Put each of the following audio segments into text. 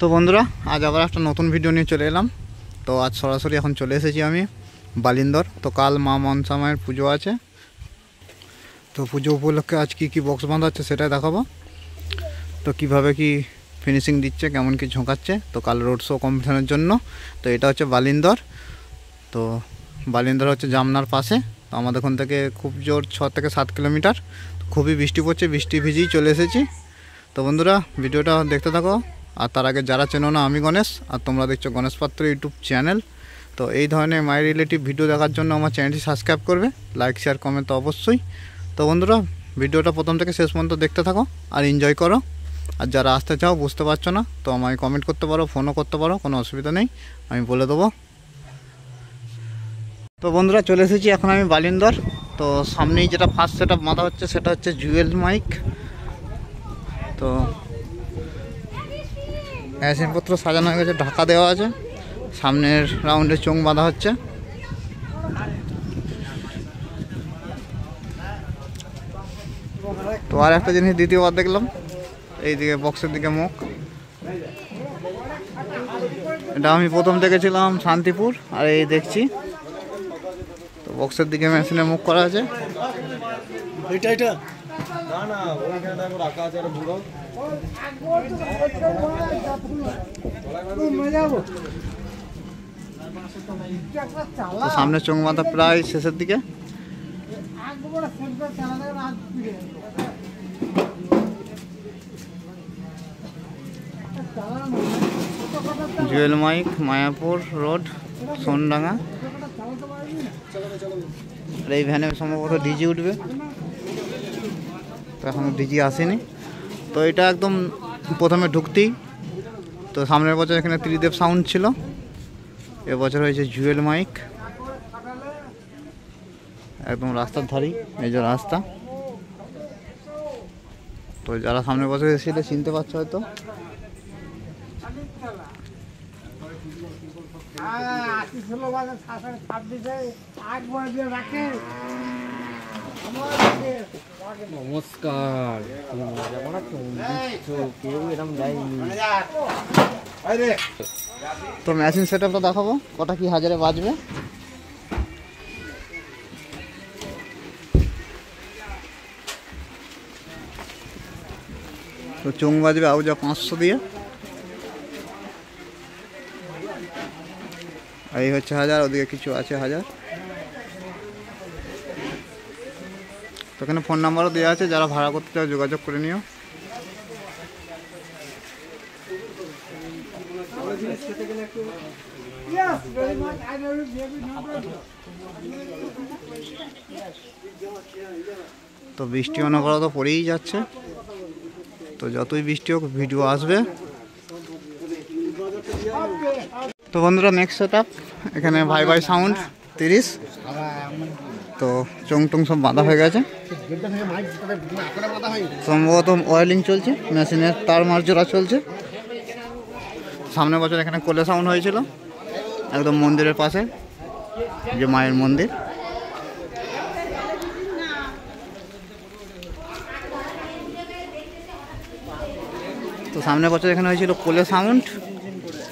তো বন্ধুরা, আজ আবার একটা নতুন ভিডিও নিয়ে চলে এলাম। তো আজ সরাসরি এখন চলে এসেছি আমি বালিন্দর। তো কাল মা মনসা মায়ের পুজো আছে। তো পুজো উপলক্ষে আজ কি বক্স বাঁধা হচ্ছে সেটাই দেখাবো। তো কিভাবে কি ফিনিশিং দিচ্ছে, কেমন কি ঝোঁকাচ্ছে। তো কাল রোড শো কম্পিটিশনের জন্য। তো এটা হচ্ছে বালিন্দর। তো বালিন্দর হচ্ছে জামনার পাশে। তো আমাদের ওখান থেকে খুব জোর 6 থেকে 7 কিলোমিটার। খুবই বৃষ্টি পড়ছে, বৃষ্টি ভিজেই চলে এসেছি। তো বন্ধুরা, ভিডিওটা দেখতে থাকো। আর তার আগে যারা চেনো না, আমি গণেশ, আর তোমরা দেখছো গণেশ পাত্র ইউটিউব চ্যানেল। তো এই ধরনের মাই রিলেটিভ ভিডিও দেখার জন্য আমার চ্যানেলটি সাবস্ক্রাইব করবে, লাইক শেয়ার কমেন্ট তো অবশ্যই। তো বন্ধুরা, ভিডিওটা প্রথম থেকে শেষ পর্যন্ত দেখতে থাকো আর এনজয় করো। আর যারা আসতে চাও, বুঝতে পারছো না, তো আমায় কমেন্ট করতে পারো, ফোনও করতে পারো, কোনো অসুবিধা নেই, আমি বলে দেবো। তো বন্ধুরা, চলে এসেছি এখন আমি বালিন্দর। তো সামনেই যেটা ফার্স্ট সেট আপ বাঁধা হচ্ছে সেটা হচ্ছে জুয়েল মাইক। তো মেশিনপত্র সাজানো হয়ে গেছে, ঢাকা দেওয়া আছে। সামনের রাউন্ডে চোঙ বাঁধা হচ্ছে। তো আর একটা জিনিস দ্বিতীয়বার দেখলাম, এইদিকে বক্সের দিকে মুখ। এটা আমি প্রথম দেখেছিলাম শান্তিপুর, আর এই দেখছি তো বক্সের দিকে মেশিনে মুখ করা আছে। সামনে চোঙ বাঁধা প্রায় শেষের দিকে। জুয়েল মাইক, মায়াপুর রোড, সোনডাঙ্গা। আর এই ভ্যানে সম্ভবত ডিজি উঠবে, তো এখন ডিজি আসেনি। তো এটা একদম প্রথমে ঢুকতেই তো সামনের বছর এখানে ত্রিদেব সাউন্ড ছিল, এবছর হয়েছে জুয়েল মাইক। একদম রাস্তার ধারেই, এই যে রাস্তা। তো যারা সামনের বছর এসেছিলে চিনতে পারছো হয়তো। নমস্কার। তো মেশিন সেট আপটা দেখাবো, কটা কি হাজারে বাজবে। তো চোঙ বাজবে আউজা 500 দিয়ে। এই হচ্ছে 1000, ওদিকে কিছু আছে 1000। তো এখানে ফোন নাম্বারও দেওয়া আছে, যারা ভাড়া করতে চাও যোগাযোগ করে নিও। তো বৃষ্টি অনবরত পড়েই যাচ্ছে, তো যতই বৃষ্টি হোক ভিডিও আসবে। তো বন্ধুরা, নেক্সট সেট আপ এখানে ভাই ভাই সাউন্ড 30। তো চোং টোং সব বাঁধা হয়ে গেছে, সম্ভবত অয়েলিং চলছে, মেশিনের তার মার জোড়া চলছে। সামনের বছর এখানে কোলে সাউন্ড হয়েছিল, একদম মন্দিরের পাশে, যে মায়ের মন্দির। তো সামনের বছর এখানে হয়েছিল কোলে সাউন্ড,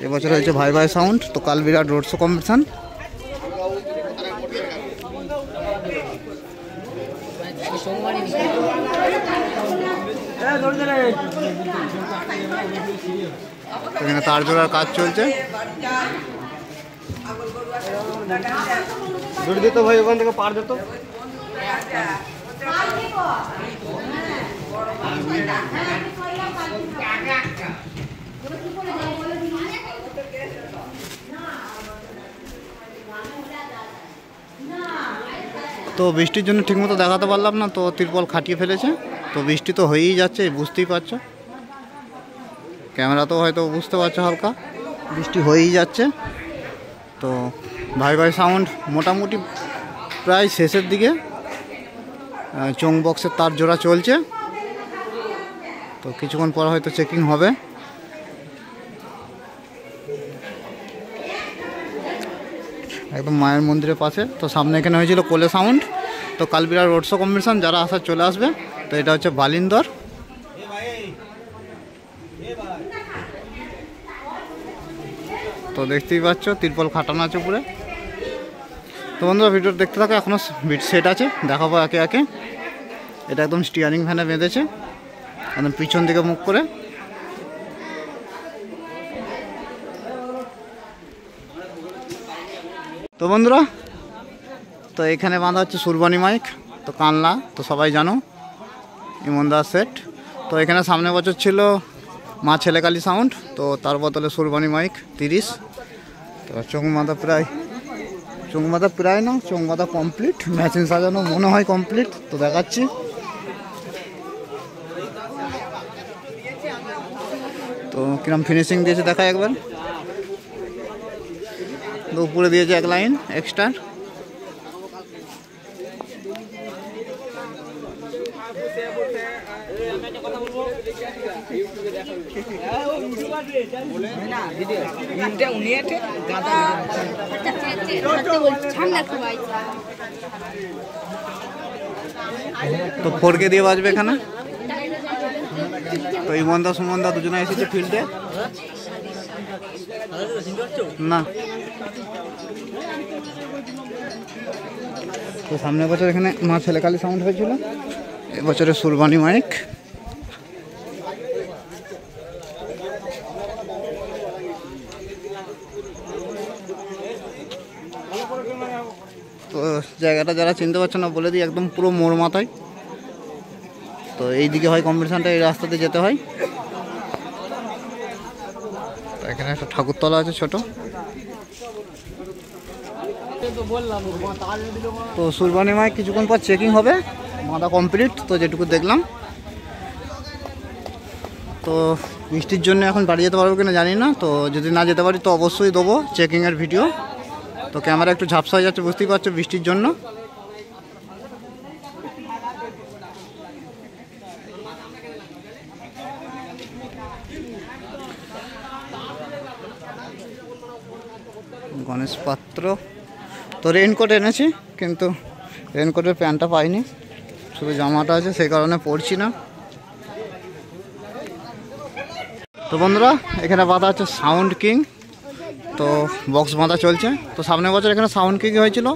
এবছর হয়েছে ভাই ভাই সাউন্ড। তো কাল বিরাট রোড শো কম্পিটিশন। এখানে তার জোড়ার কাজ চলছে। দিত ভাই, ওখান থেকে পার দিত। তো বৃষ্টির জন্য ঠিকমতো দেখাতে পারলাম না, তো তিরপল খাটিয়ে ফেলেছে। তো বৃষ্টি তো হয়েই যাচ্ছে, বুঝতেই পারছো, ক্যামেরাতেও হয়তো বুঝতে পারছো, হালকা বৃষ্টি হয়েই যাচ্ছে। তো ভাই ভাই সাউন্ড মোটামুটি প্রায় শেষের দিকে। চোং বক্সের তার জোড়া চলছে, তো কিছুক্ষণ পর হয়তো চেকিং হবে। একদম মায়ের মন্দিরের পাশে। তো সামনে এখানে হয়েছিল কোলে সাউন্ড। তো কাল বিরাট রোড শো কম্পিটিশন, যারা আসার চলে আসবে। তো এটা হচ্ছে বালিন্দর। তো দেখতেই পাচ্ছ তিরপল খাটানো আছে উপরে। তো বন্ধুরা ভিডিও দেখতে থাকো, এখনও বিট সেট আছে, দেখাবো একে একে। এটা একদম স্টিয়ারিং ফ্যানে বেঁধেছে, একদম পিছন দিকে মুখ করে। তো বন্ধুরা, তো এখানে বাঁধা হচ্ছে সুরবানি মাইক, তো কানলা তো সবাই জানো, ইমনদার সেট। তো এখানে সামনে বছর ছিল মা ছেলেকালী সাউন্ড, তো তার বদলে সুরবানি মাইক 30। তো চোখমাথা প্রায় না, চোখমাথা কমপ্লিট, মেশিন সাজানো মনে হয় কমপ্লিট, তো দেখাচ্ছি। তো কিরম ফিনিশিং দিয়েছে দেখা একবার। তো উপরে দিয়েছে এক লাইন এক্সট্রা। তো 4K দিয়ে বাজবে এখানে। তো ইমনদা সুমনদা দুজনে এসেছে ফিল্ডে না। তো সামনের বছর এখানে মা ছেলেকালী সাউন্ড হয়েছিল, এবছরে সুরবানি মাইক। তো জায়গাটা যারা চিনতে পারছে না বলে দিই, একদম পুরো মোড় মাথায়। তো এই দিকে হয় কম্পিটিশনটা, এই রাস্তাতে যেতে হয়। তো এখানে একটা ঠাকুরতলা আছে ছোট। তো সুরবানি মাইক কিছুক্ষণ পর চেকিং হবে, বাঁধা কমপ্লিট। তো যেটুকু দেখলাম, তো বৃষ্টির জন্য এখন বাড়ি যেতে পারবো কিনা জানি না। তো যদি না যেতে পারি তো অবশ্যই দেবো চেকিংয়ের ভিডিও। তো ক্যামেরা একটু ঝাপসা হয়ে যাচ্ছে, বুঝতেই পারছো বৃষ্টির জন্য। গণেশ পাত্র, তো রেইনকোট এনেছি, কিন্তু রেইনকোটের প্যান্টটা পাইনি, শুধু জামাটা আছে, সেই কারণে পরছি না। তো বন্ধুরা, এখানে বাঁধা আছে সাউন্ড কিং, তো বক্স বাঁধা চলছে। তো সামনের বছর এখানে সাউন্ড কিং হয়েছিল,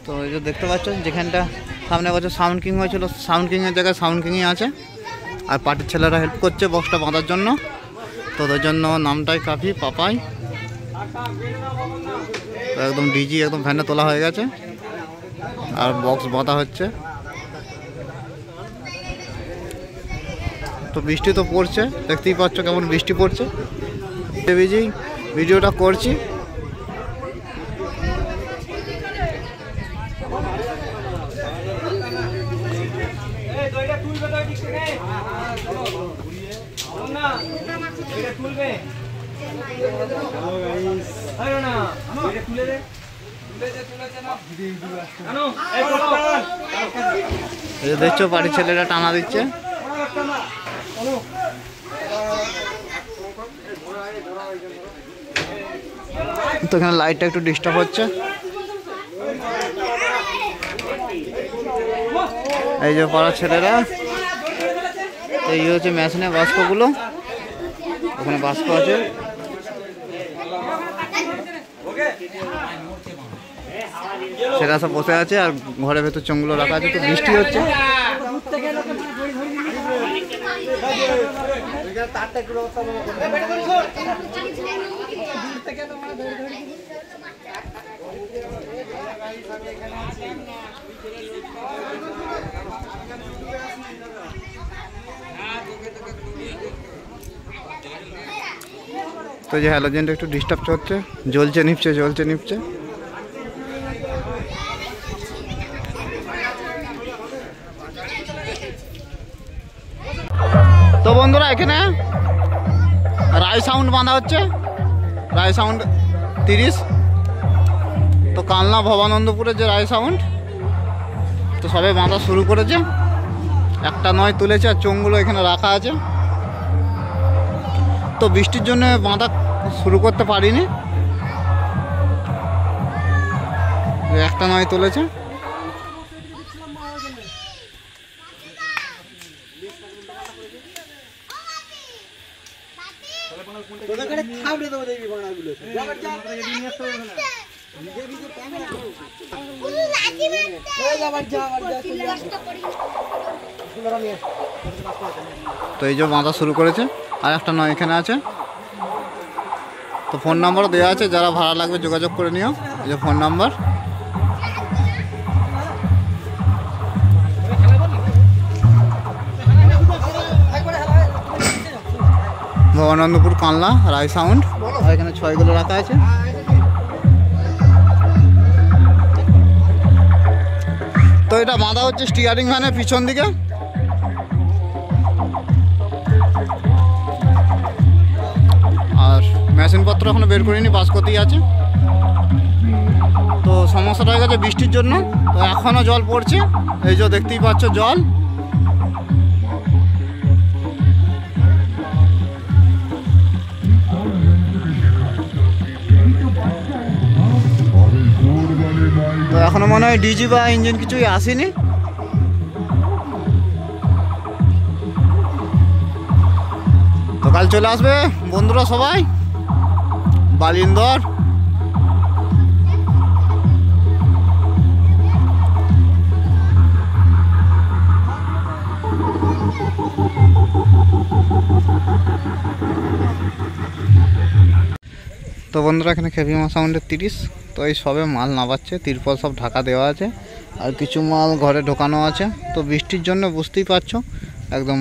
তো এই যে দেখতে পাচ্ছ যেখানটা সামনের বছর সাউন্ড কিং হয়েছিল, সাউন্ড কিংয়ের জায়গায় সাউন্ড কিংই আছে। আর পার্টির ছেলেরা হেল্প করছে বক্সটা বাঁধার জন্য, তো ওদের জন্য নামটাই কাফি পাপাই। তো একদম ডিজি একদম ফ্যানে তোলা হয়ে গেছে, আর বক্স বাঁধা হচ্ছে। তো বৃষ্টি তো পড়ছে, দেখতেই পাচ্ছ কেমন বৃষ্টি পড়ছে। ভেবেছি ভিডিওটা করছি। দেখছো বাড়ির ছেলেরা টানা দিচ্ছে। তো এখানে লাইটটা একটু ডিস্টার্ব হচ্ছে। এই যে পাড়ার ছেলেরা, এই হচ্ছে মেশিনে বাষ্পগুলো, ওখানে বাষ্প আছে। সেটা সব বসে আছে, আর ঘরের ভেতর চোঙগুলো রাখা আছে। তো বৃষ্টি হচ্ছে, তো যে হ্যালোজেনটা একটু ডিস্টার্ব হচ্ছে, জ্বলছে নিপছে জ্বলছে নিপছে। তো বন্ধুরা, এখানে রায় সাউন্ড বাঁধা হচ্ছে, রায় সাউন্ড 30। তো কালনা ভবানন্দপুরের যে রায় সাউন্ড, তো সবাই বাঁধা শুরু করেছে, একটা নয় তুলেছে, আর চোঙগুলো এখানে রাখা আছে। তো বৃষ্টির জন্য বাঁধা শুরু করতে পারিনি, একটা নয় তুলেছে। তো এই যে বাঁধা শুরু করেছে, আর একটা নয় এখানে আছে। তো ফোন নাম্বারও দেওয়া আছে, যারা ভাড়া লাগবে যোগাযোগ করে নিও। এই যে ফোন নাম্বার। ভবানন্দপুর কানলা রায় সাউন্ড, আর এখানে ছয়গুলো রাখা আছে। তো এটা বাঁধা হচ্ছে স্টিয়ারিং ফ্যানের পিছন দিকে। আর মেশিনপত্র এখনো বের করিনি, বাস করতেই আছে। তো সমস্যাটা হয়ে গেছে বৃষ্টির জন্য, তো এখনও জল পড়ছে। এই যে দেখতেই পাচ্ছ জল। তো এখনো মনে হয় ডিজি বা ইঞ্জিন কিছুই আসেনি। তো কাল চলে আসবে বন্ধুরা সবাই বালিন্দর। তো বন্ধুরা এখানে খেপিমা সাউন্ডের 30। তো এই সবে মাল নামাচ্ছে, তিরপল সব ঢাকা দেওয়া আছে, আর কিছু মাল ঘরে ঢোকানো আছে। তো বৃষ্টির জন্য বুঝতেই পারছো একদম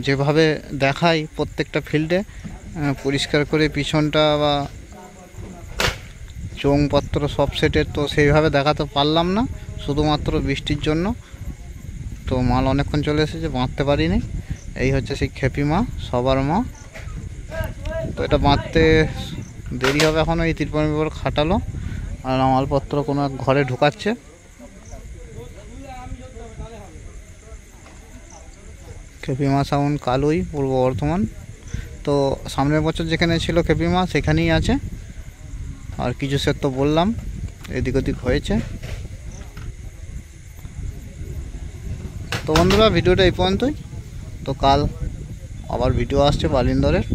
যেভাবে দেখাই প্রত্যেকটা ফিল্ডে পরিষ্কার করে পিছনটা বা চোঙপত্র সব সেটের, তো সেইভাবে দেখাতে পারলাম না শুধুমাত্র বৃষ্টির জন্য। তো মাল অনেকক্ষণ চলে এসেছে, বাঁধতে পারিনি। এই হচ্ছে সেই খেপিমা, সবার মা। তো এটা বাঁধতে দেরি হবে এখনও, এই তিরপল খাটালো আর মালপত্র কোনো এক ঘরে ঢুকাচ্ছে। খেপিমা সাউন্ড কালুই, পূর্ব বর্ধমান। তো সামনের বছর যেখানে ছিল খেপিমা সেখানেই আছে। আর কিছু সেট তো বললাম এদিক ওদিক হয়েছে। তো বন্ধুরা ভিডিওটা এই পর্যন্তই। তো কাল আবার ভিডিও আসছে বালিন্দরের।